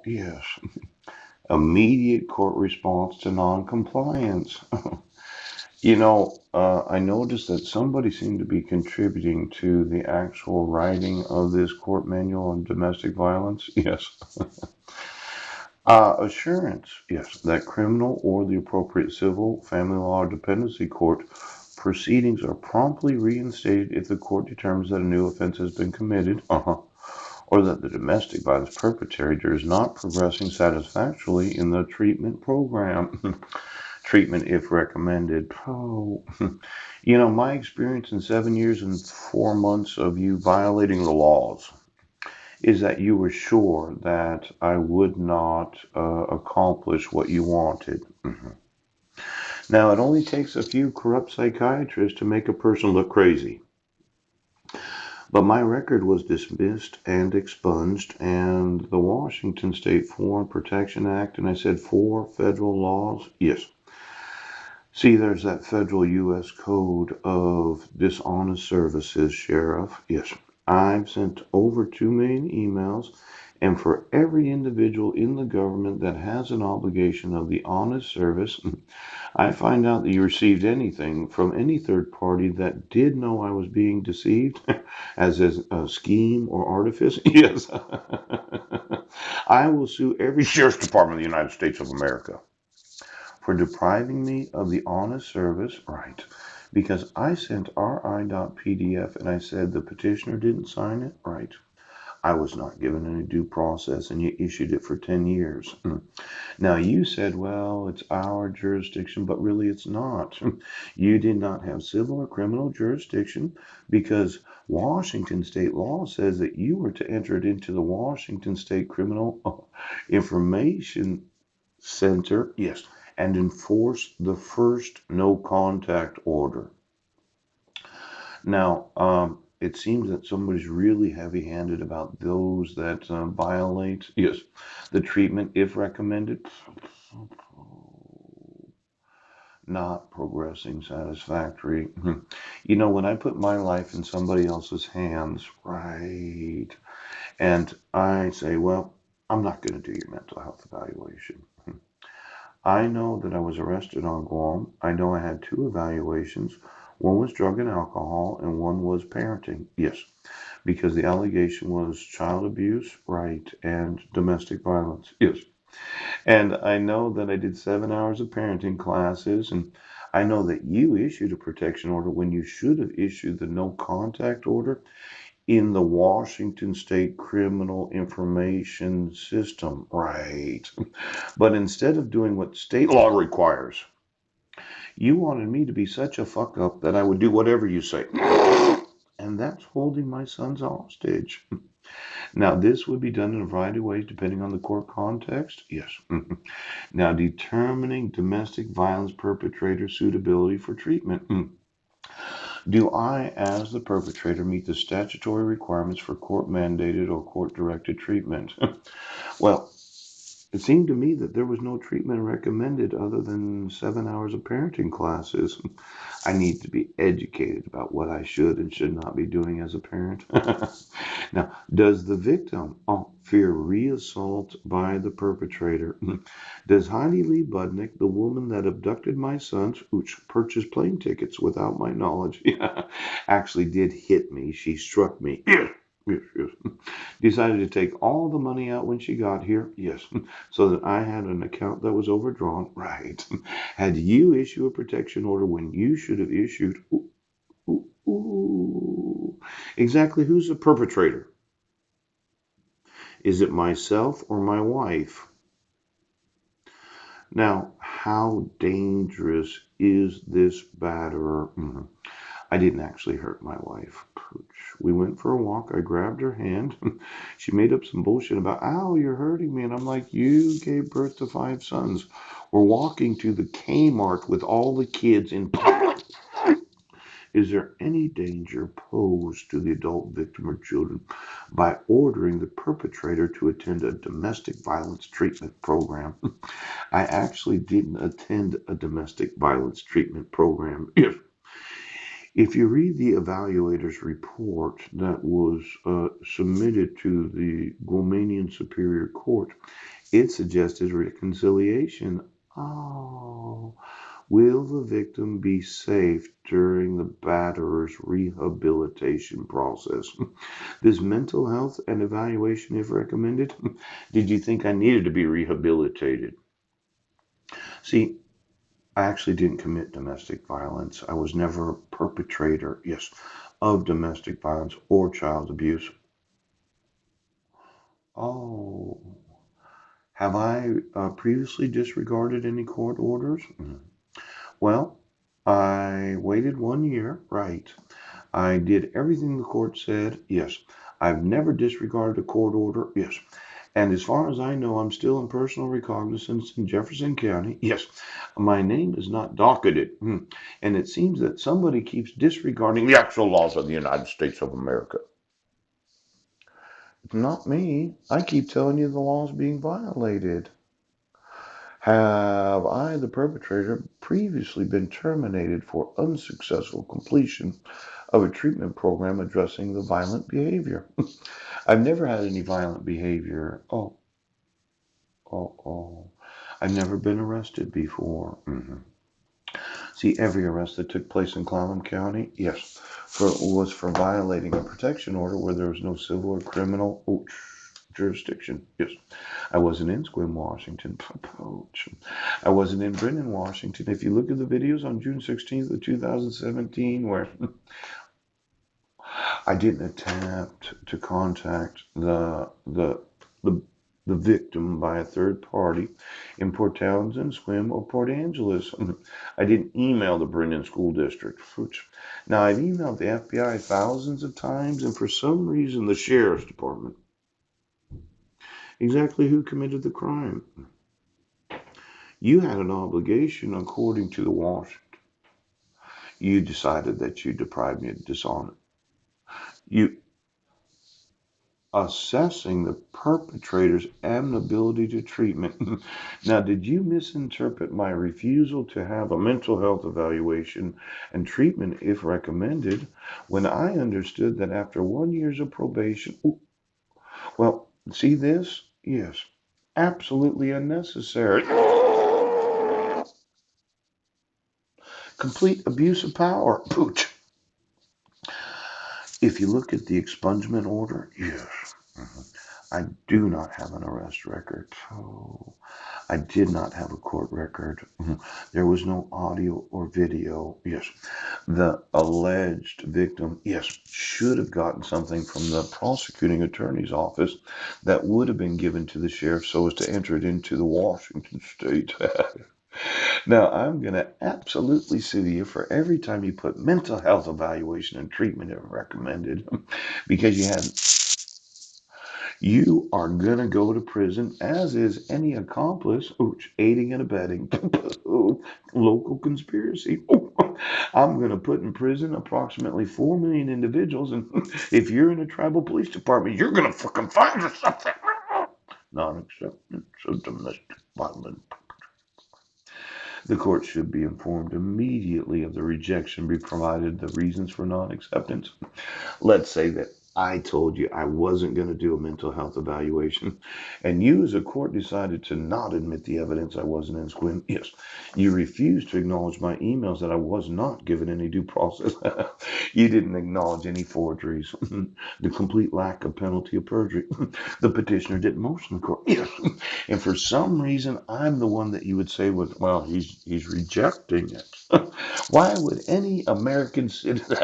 Yes. Immediate court response to noncompliance. I noticed that somebody seemed to be contributing to the actual writing of this court manual on domestic violence. Yes. Assurance, yes, that criminal or the appropriate civil, family law, or dependency court proceedings are promptly reinstated if the court determines that a new offense has been committed, or that the domestic violence perpetrator is not progressing satisfactorily in the treatment program. Treatment if recommended. Oh, my experience in 7 years and 4 months of you violating the laws is that you were sure that I would not accomplish what you wanted. Now, it only takes a few corrupt psychiatrists to make a person look crazy. But my record was dismissed and expunged, and the Washington State Foreign Protection Act, and I said 4 federal laws. Yes. See, there's that federal U.S. code of dishonest services, Sheriff. Yes. I've sent over 2 million emails, and for every individual in the government that has an obligation of the honest service, I find out that you received anything from any third party that did know I was being deceived, as a scheme or artifice. Yes. I will sue every sheriff's department of the United States of America for depriving me of the honest service, right? Because I sent RI.PDF and I said the petitioner didn't sign it, right? I was not given any due process and you issued it for 10 years. Now you said, well, it's our jurisdiction, but really it's not. You did not have civil or criminal jurisdiction because Washington state law says that you were to enter it into the Washington State Criminal Information Center, yes, and enforce the first no contact order. Now, it seems that somebody's really heavy handed about those that violate, yes, the treatment if recommended, not progressing satisfactory. When I put my life in somebody else's hands, right, and I say, well, I'm not going to do your mental health evaluation. I know that I was arrested on Guam. I know I had 2 evaluations. One was drug and alcohol, and one was parenting. Yes, because the allegation was child abuse, right, and domestic violence. Yes. And I know that I did 7 hours of parenting classes, and I know that you issued a protection order when you should have issued the no contact order in the Washington State Criminal Information System, right? But instead of doing what state law requires, you wanted me to be such a fuck up that I would do whatever you say. And that's holding my sons hostage. Now, this would be done in a variety of ways depending on the court context. Yes. Now, determining domestic violence perpetrator suitability for treatment. Do I, as the perpetrator, meet the statutory requirements for court mandated or court directed treatment? Well, it seemed to me that there was no treatment recommended other than 7 hours of parenting classes. I need to be educated about what I should and should not be doing as a parent. Now, does the victim fear reassault by the perpetrator? Does Heidi Lee Budnick, the woman that abducted my sons, which purchased plane tickets without my knowledge, actually did hit me? She struck me. Yes, yes, yes. Decided to take all the money out when she got here. Yes. So that I had an account that was overdrawn. Right. Had you issue a protection order when you should have issued. Ooh, ooh, ooh. Exactly who's the perpetrator? Is it myself or my wife? Now, how dangerous is this batterer? I didn't actually hurt my wife. We went for a walk. I grabbed her hand. She made up some bullshit about, ow, you're hurting me. And I'm like, you gave birth to 5 sons. We're walking to the Kmart with all the kids in public. Is there any danger posed to the adult victim or children by ordering the perpetrator to attend a domestic violence treatment program? I actually didn't attend a domestic violence treatment program. If you read the evaluator's report that was submitted to the Guamanian Superior Court, it suggested reconciliation. Oh, will the victim be safe during the batterer's rehabilitation process? This mental health and evaluation, if recommended, did you think I needed to be rehabilitated? See, I actually didn't commit domestic violence. I was never a perpetrator, yes, of domestic violence or child abuse. Oh, have I previously disregarded any court orders? Well, I waited 1 year, right. I did everything the court said, yes. I've never disregarded a court order, yes. And as far as I know, I'm still in personal recognizance in Jefferson County. Yes, my name is not docketed. And it seems that somebody keeps disregarding the actual laws of the United States of America. It's not me. I keep telling you the law's being violated. Have I, the perpetrator, previously been terminated for unsuccessful completion of a treatment program addressing the violent behavior? I've never had any violent behavior. Oh. I've never been arrested before. See, every arrest that took place in Clallam County, yes, was for violating a protection order where there was no civil or criminal jurisdiction. Yes, I wasn't in Sequim, Washington. I wasn't in Brennan, Washington. If you look at the videos on June 16th of 2017, where I didn't attempt to contact the victim by a third party in Port Townsend, Sequim, or Port Angeles. I didn't email the Brennan School District. Now, I've emailed the FBI thousands of times, and for some reason, the Sheriff's Department. Exactly who committed the crime? You had an obligation according to the Washington. You decided that you deprived me of dishonor. You assessing the perpetrator's amenability to treatment. Now, did you misinterpret my refusal to have a mental health evaluation and treatment if recommended when I understood that after 1 year of probation? Well, see this? Yes, absolutely unnecessary. Complete abuse of power. Pooch. If you look at the expungement order, yes. I do not have an arrest record. Oh, I did not have a court record. There was no audio or video. Yes. The alleged victim, yes, should have gotten something from the prosecuting attorney's office that would have been given to the sheriff so as to enter it into the Washington state. Now, I'm going to absolutely sue you for every time you put mental health evaluation and treatment if recommended because you hadn't. You are going to go to prison, as is any accomplice, aiding and abetting, local conspiracy. I'm going to put in prison approximately 4 million individuals, and if you're in a tribal police department, you're going to fucking find something. Non-acceptance of domestic violence. The court should be informed immediately of the rejection, be provided the reasons for non-acceptance. Let's say that I told you I wasn't going to do a mental health evaluation, and you as a court decided to not admit the evidence I wasn't in Sequim. Yes, you refused to acknowledge my emails that I was not given any due process. You didn't acknowledge any forgeries, the complete lack of penalty of perjury. The petitioner didn't motion the court. Yes, and for some reason, I'm the one that you would say was, well, he's rejecting it. Why would any American citizen?